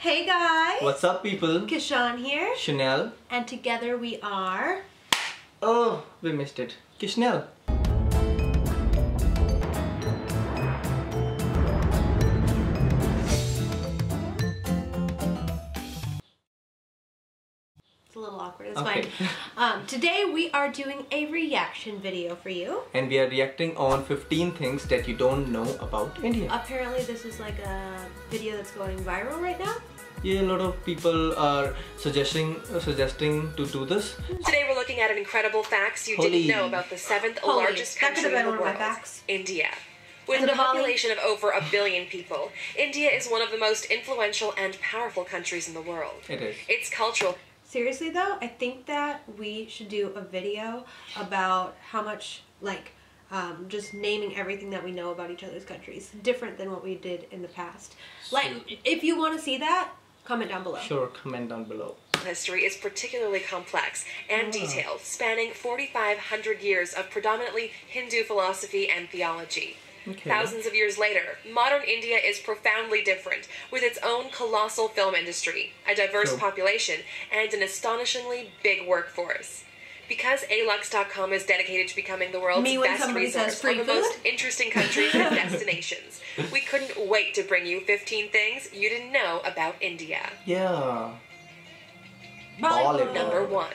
Hey guys! What's up, people? Kishan here. Shanell. And together we are... Oh, we missed it. Kishnell. It's a little awkward, it's okay. fine. Today we are doing a reaction video for you. And we are reacting on 15 things that you don't know about India. Apparently this is like a video that's going viral right now. Yeah, a lot of people are suggesting to do this. Today we're looking at incredible facts you didn't know about the seventh largest country in the world, India. With a population of over 1 billion people, India is one of the most influential and powerful countries in the world. It is. Its cultural... Seriously though, I think that we should do a video about how much, like, just naming everything that we know about each other's countries. Different than what we did in the past. Like, if you want to see that, comment down below. Sure, comment down below. History is particularly complex and detailed, spanning 4,500 years of predominantly Hindu philosophy and theology. Okay. Thousands of years later, modern India is profoundly different, with its own colossal film industry, a diverse population, and an astonishingly big workforce. Because alux.com is dedicated to becoming the world's best resource for the most interesting countries and destinations, we couldn't wait to bring you 15 things you didn't know about India. Yeah. Bollywood. Number 1.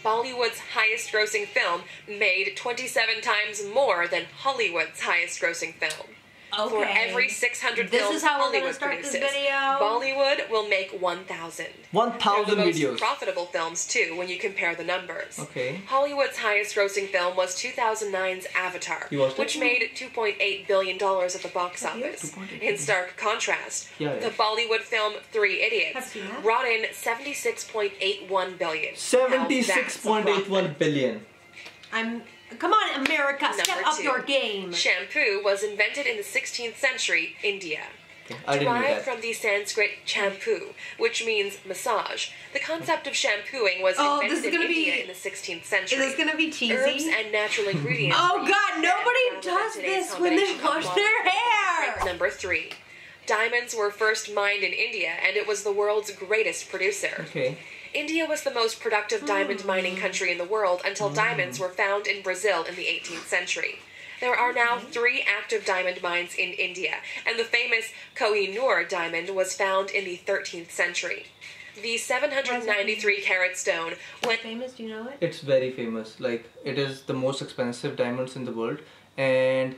Bollywood's highest-grossing film made 27 times more than Hollywood's highest-grossing film. Okay. For every 600 films Hollywood produces, Bollywood will make 1,000. 1,000 videos. videos. Most profitable films too, when you compare the numbers. Okay. Hollywood's highest-grossing film was 2009's Avatar, which made $2.8 billion at the box office. In stark contrast, the Bollywood film 3 Idiots brought in $76.81 billion. 76.81 billion. Come on, America, step up your game. Shampoo was invented in the 16th century, India. I didn't know that. Derived from the Sanskrit shampoo, which means massage, the concept of shampooing was invented in India in the 16th century. Is this gonna be cheesy? Herbs and natural ingredients. Oh God, nobody does this when they wash their hair! Number 3. Diamonds were first mined in India, and it was the world's greatest producer. Okay. India was the most productive diamond mining country in the world until diamonds were found in Brazil in the 18th century. There are now 3 active diamond mines in India, and the famous Koh-i-Noor diamond was found in the 13th century. The 793-carat stone went... Famous? Do you know it? It's very famous. Like, it is the most expensive diamonds in the world, and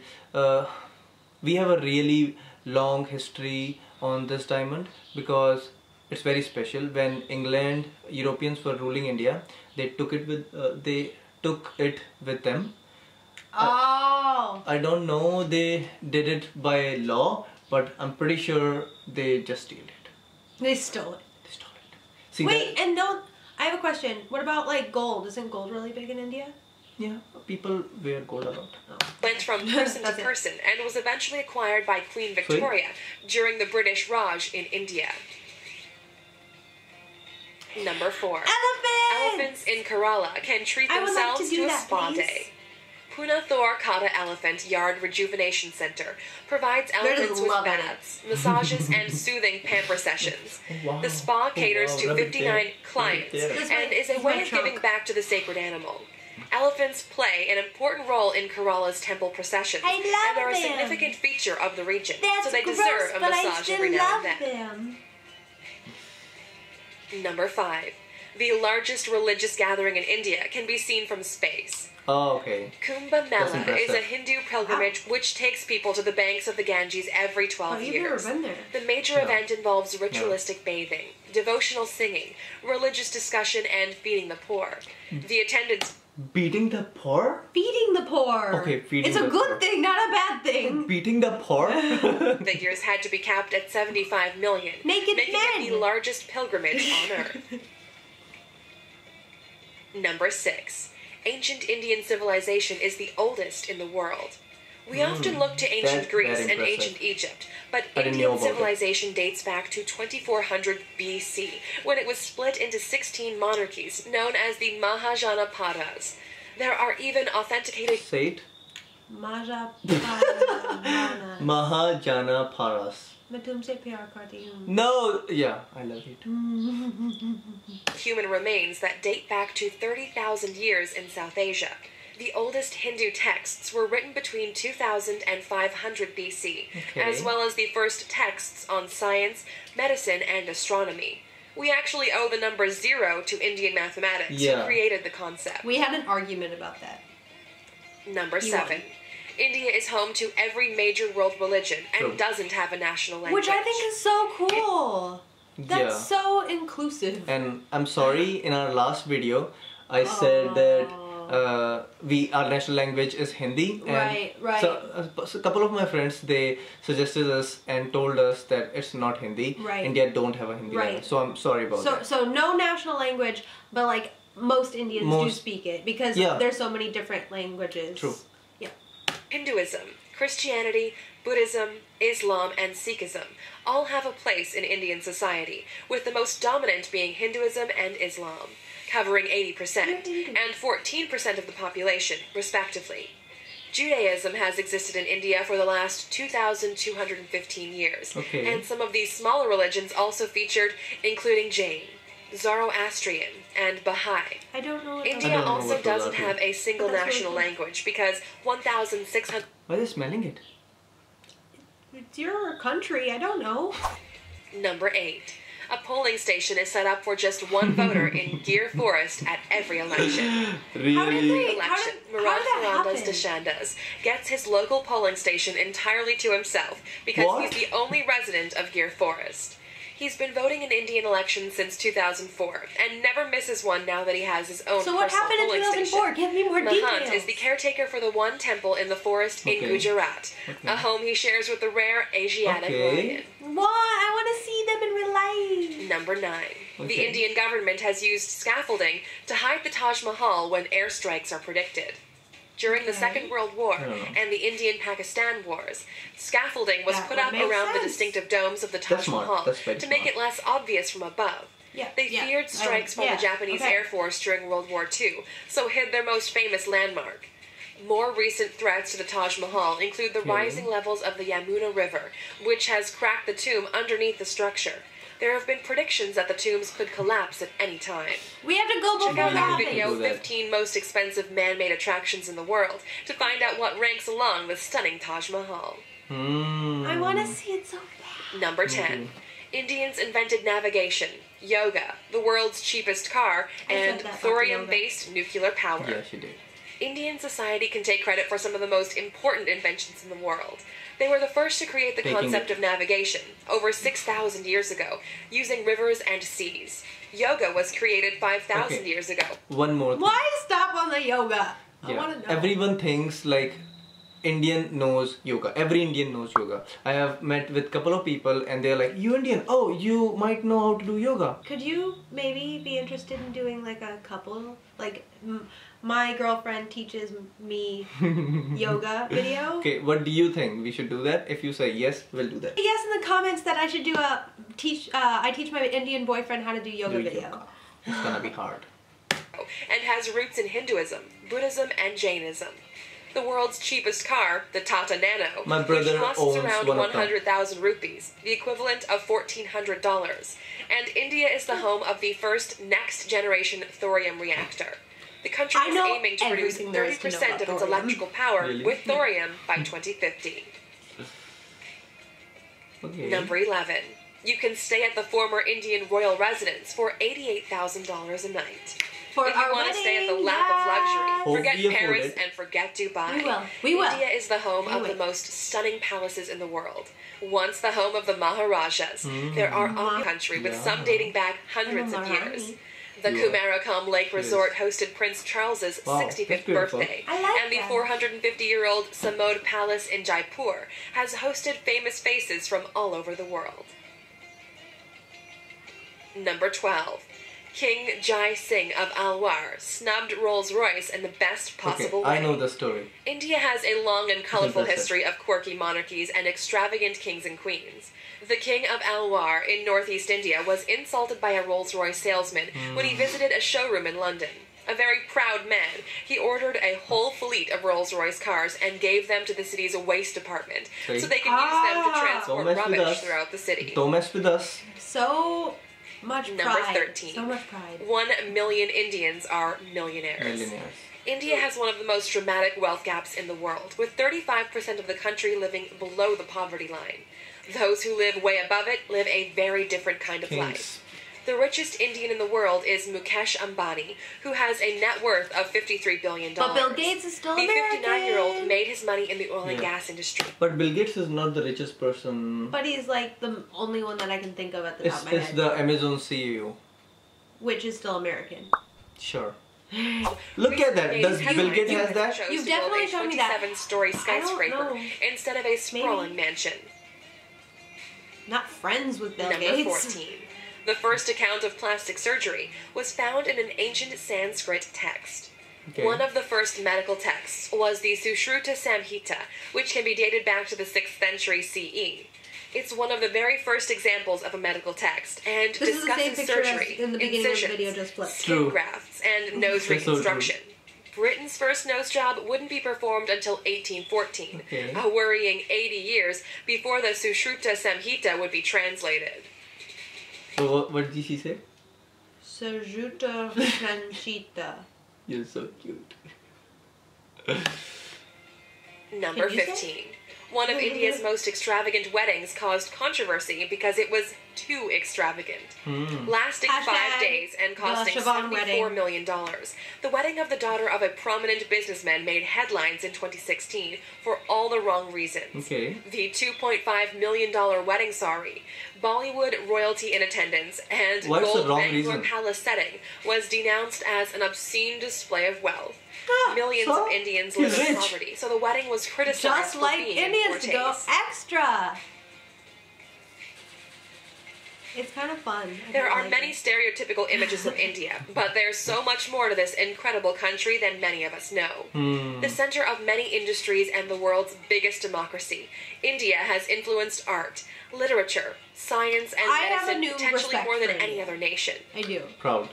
we have a really long history on this diamond because it's very special. When Europeans were ruling India, they took it with them. Oh. I don't know they did it by law, but I'm pretty sure they just stole it. They stole it. They stole it. See, wait, and don't... I have a question. What about, like, gold? Isn't gold really big in India? Yeah, people wear gold a lot. Went from person to person and was eventually acquired by Queen Victoria during the British Raj in India. Number 4. Elephants in Kerala can treat themselves to a spa day. Punathur Kata Elephant Yard Rejuvenation Center provides elephants with baths, massages, and soothing pamper sessions. The spa caters to 59 clients and is a way of giving back to the sacred animal. Elephants play an important role in Kerala's temple processions, and they're a significant feature of the region, so they deserve a massage every now and then. Number 5. The largest religious gathering in India can be seen from space. Oh, okay. Kumbh Mela is a Hindu pilgrimage which takes people to the banks of the Ganges every 12 years. You've never been there. The major event involves ritualistic bathing, devotional singing, religious discussion, and feeding the poor. The attendance... Beating the poor? Feeding the poor. Okay, feeding the poor. It's a good thing, not a bad thing. Beating the poor? Figures had to be capped at 75 million, making it the largest pilgrimage on Earth. Number 6. Ancient Indian civilization is the oldest in the world. We often look to ancient Greece and ancient Egypt, but Indian civilization dates back to 2400 BC, when it was split into 16 monarchies, known as the Mahajanapadas. There are even authenticated... Say it. Mahajanapadas. मैं तुमसे प्यार करती हूँ. No, yeah, I love it. Human remains that date back to 30,000 years in South Asia. The oldest Hindu texts were written between 2000 and 500 BC, as well as the first texts on science, medicine, and astronomy. We actually owe the number 0 to Indian mathematics, who created the concept. We had an argument about that. Number 7. India is home to every major world religion and doesn't have a national language. Which I think is so cool. That's so inclusive. And I'm sorry, in our last video, I said that our national language is Hindi. And right. So a couple of my friends, they suggested us and told us that it's not Hindi. Right. India don't have a Hindi language. So I'm sorry about that. So no national language, but like most Indians do speak it because there's so many different languages. True. Hinduism, Christianity, Buddhism, Islam, and Sikhism all have a place in Indian society, with the most dominant being Hinduism and Islam, covering 80% and 14% of the population, respectively. Judaism has existed in India for the last 2,215 years, and some of these smaller religions also featured, including Jain, Zoroastrian, and Baha'i. I don't know what India also doesn't have a single national language because 1,600... Why are they smelling it? It's your country, I don't know. Number 8. A polling station is set up for just one voter in Gir Forest at every election. Really? Marandas Deshandas gets his local polling station entirely to himself because he's the only resident of Gir Forest. He's been voting in Indian elections since 2004 and never misses one now that he has his own personal polling station. So what happened in 2004? Give me more details. Mahant is the caretaker for the one temple in the forest in Gujarat, a home he shares with the rare Asiatic lion. What? I want to see them in real life. Number 9. The Indian government has used scaffolding to hide the Taj Mahal when airstrikes are predicted. During the Second World War and the Indian-Pakistan Wars, scaffolding was put up around the distinctive domes of the Taj Mahal to make it less obvious from above. They feared strikes by the Japanese Air Force during World War II, so hid their most famous landmark. More recent threats to the Taj Mahal include the rising levels of the Yamuna River, which has cracked the tomb underneath the structure. There have been predictions that the tombs could collapse at any time. We have to go before that happens. Check out our video, 15 most expensive man-made attractions in the world, to find out what ranks along the stunning Taj Mahal. I want to see it so bad. Number 10. Indians invented navigation, yoga, the world's cheapest car, and thorium-based nuclear power. Yeah, she did. Indian society can take credit for some of the most important inventions in the world. They were the first to create the concept of navigation, over 6,000 years ago, using rivers and seas. Yoga was created 5,000 years ago. One more thing. Why stop on the yoga? I want to know. Everyone thinks like Indian knows yoga. Every Indian knows yoga. I have met with a couple of people and they're like, you Indian? Oh, you might know how to do yoga. Could you maybe be interested in doing like a couple, like my girlfriend teaches me yoga video? Okay, what do you think? We should do that? If you say yes, we'll do that. Yes in the comments that I should do I teach my Indian boyfriend how to do yoga video. It's gonna be hard. And has roots in Hinduism, Buddhism, and Jainism. The world's cheapest car, the Tata Nano, which costs around 100,000 rupees, the equivalent of $1,400. And India is the home of the first next-generation thorium reactor. The country is aiming to produce 30% of its electrical power with thorium by 2050. Number 11. You can stay at the former Indian royal residence for $88,000 a night. If you want to stay at the lap of luxury, forget Paris and forget Dubai. We will. India is the home of the most stunning palaces in the world. Once the home of the Maharajas, there are a country with some dating back hundreds of years. The Kumarakam Lake Resort hosted Prince Charles's 65th birthday, and the 450-year-old Samod Palace in Jaipur has hosted famous faces from all over the world. Number 12. King Jai Singh of Alwar snubbed Rolls-Royce in the best possible way. I know the story. India has a long and colorful history of quirky monarchies and extravagant kings and queens. The King of Alwar in northeast India was insulted by a Rolls-Royce salesman when he visited a showroom in London. A very proud man, he ordered a whole fleet of Rolls-Royce cars and gave them to the city's waste department so they could use them to transport rubbish throughout the city. Don't mess with us. So much pride. Number 13. So much pride. 1 million Indians are millionaires. India has one of the most dramatic wealth gaps in the world, with 35% of the country living below the poverty line. Those who live way above it live a very different kind of life. The richest Indian in the world is Mukesh Ambani, who has a net worth of $53 billion. But Bill Gates is still American. The 59-year-old made his money in the oil and gas industry. But Bill Gates is not the richest person. But he's like the only one that I can think of at the top of my head. It's the Amazon CEO. Which is still American. Sure. Look at that. Does Bill Gates has that? You've definitely shown me that. 27-story skyscraper instead of a sprawling mansion. Not friends with Bill Number Gates. 14. The first account of plastic surgery was found in an ancient Sanskrit text. Okay. One of the first medical texts was the Sushruta Samhita, which can be dated back to the 6th century CE. It's one of the very first examples of a medical text and discusses surgery, in the beginning of the video just flipped. Skin grafts, and nose reconstruction. Britain's first nose job wouldn't be performed until 1814, a worrying 80 years before the Sushruta Samhita would be translated. So what did she say? Sushruta Samhita. You're so cute. Number 15. One of India's most extravagant weddings caused controversy because it was too extravagant. Lasting 5 days and costing $74 million. The wedding of the daughter of a prominent businessman made headlines in 2016 for all the wrong reasons. The $2.5 million wedding sari, Bollywood royalty in attendance, and gold Bangalore palace setting was denounced as an obscene display of wealth. Millions of Indians live in poverty, so the wedding was criticized just for like being Indians to go taste. extra. It's kind of fun. There are many stereotypical images of India, but there's so much more to this incredible country than many of us know. The center of many industries and the world's biggest democracy, India has influenced art, literature, science, and medicine potentially more than any other nation. I do. Proud.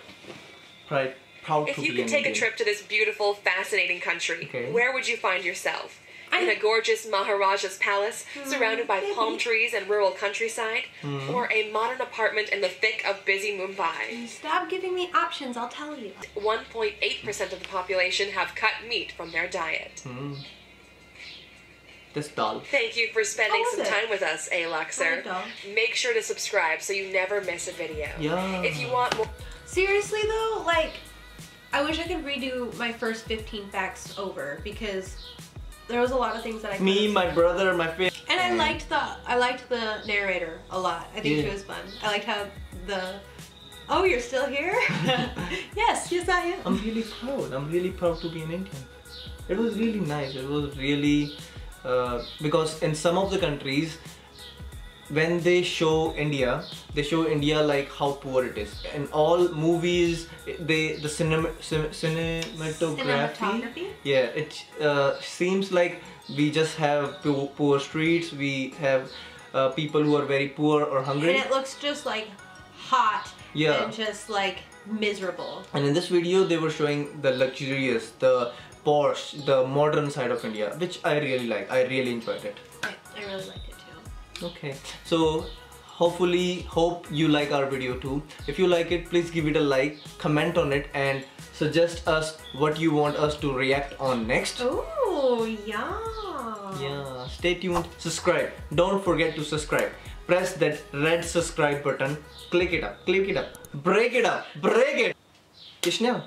Proud if you could take a trip to this beautiful, fascinating country, where would you find yourself? In a gorgeous Maharaja's palace, surrounded by palm trees and rural countryside? Or a modern apartment in the thick of busy Mumbai? Stop giving me options, I'll tell you. 1.8% of the population have cut meat from their diet. This doll. Thank you for spending some time with us, Luxor. Make sure to subscribe so you never miss a video. If you want more... Seriously though, like, I wish I could redo my first 15 facts over because there was a lot of things that I my brother, my family. And I liked the narrator a lot. I think she was fun. I liked how oh, you're still here? yes, I am. I'm really proud. I'm really proud to be an Indian. It was really nice. It was really because in some of the countries, when they show India like how poor it is. In all movies, the cinematography, it seems like we just have poor streets. We have people who are very poor or hungry, and it looks just like hot and just like miserable. And in this video, they were showing the luxurious, the posh, the modern side of India, which I really like. I really enjoyed it. I really liked it too. Okay, so hope you like our video too. If you like it, please give it a like, comment on it, and suggest us what you want us to react on next. Oh, yeah. Yeah, stay tuned, subscribe. Don't forget to subscribe. Press that red subscribe button, click it up, break it up, break it. Kishan.